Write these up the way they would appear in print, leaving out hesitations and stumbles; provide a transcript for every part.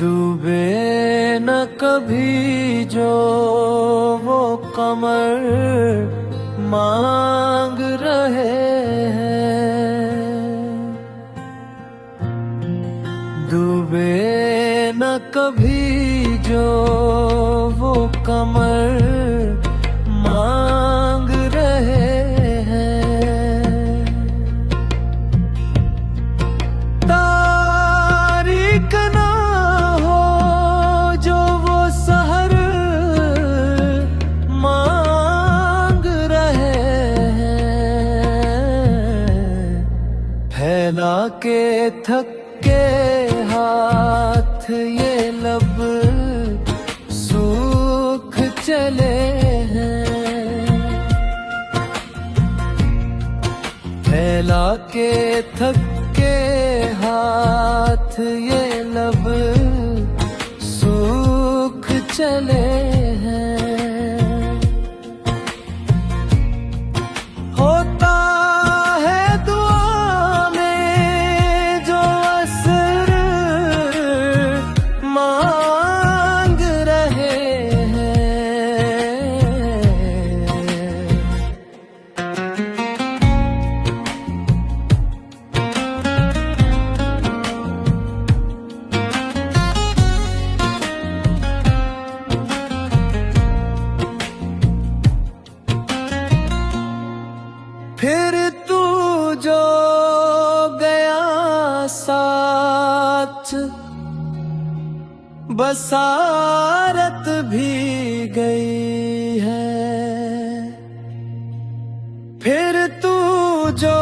डूबे न कभी जो वो कमर मांग रहे हैं। डूबे न कभी जो वो कमर मांग रहे हैं। तारीख ना हो जो वो सहर मांग रहे हैं। फैला के थके हाथ ये लब सूख चले हैं। फैला के थके हाथ ये लब सूख चले हैं। होता है दुआ में जो असर मांग रहे हैं। फिर तू जो गया साथ बसारत भी गई है। फिर तू जो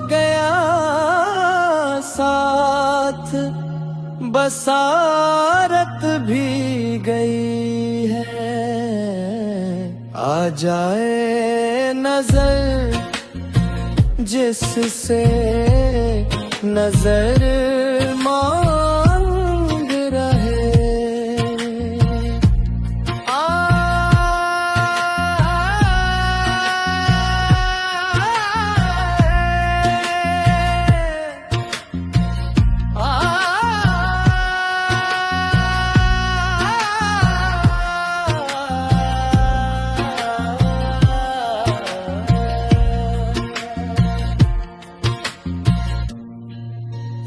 गया साथ बसारत भी गई है। आ जाए नजर जिससे नजर मांग रहे। आ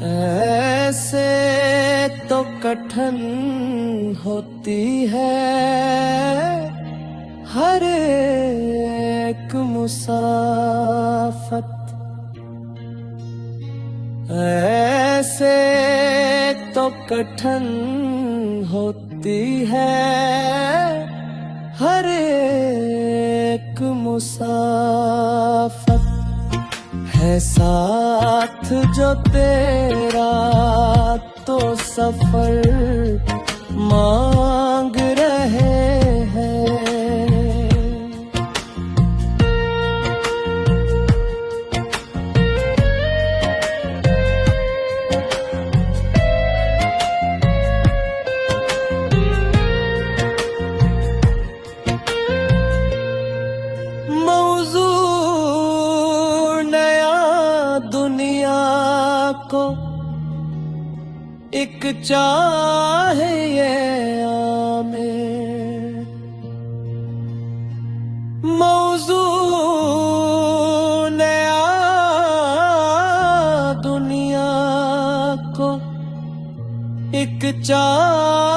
ऐसे तो कठिन होती है हर एक मुसाफत। ऐसे तो कठिन होती है हर एक मुसाफत। है साथ जो तेरा तो सफर मांग रहे हैं। मौजू नया दुनिया को एक चाहे ये आमे। मौजू नया दुनिया को एक चाहे